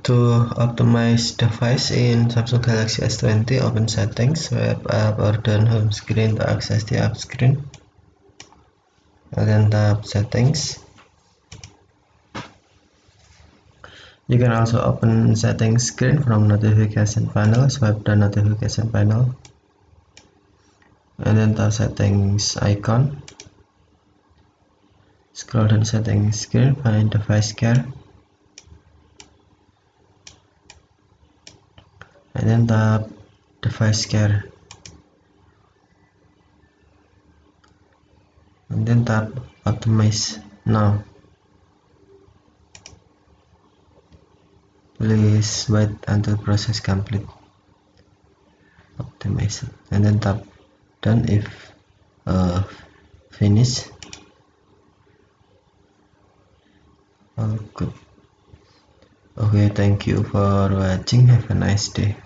To optimize device in Samsung Galaxy S20, open settings, swipe up or down home screen to access the app screen, and then tap settings. You can also open settings screen from notification panel, swipe the notification panel, and then tap settings icon. Scroll down settings screen, find device care, and then tap device care, and then tap optimize now. Please wait until process complete. Optimize, and then tap done if finish. All good. Okay, thank you for watching. Have a nice day.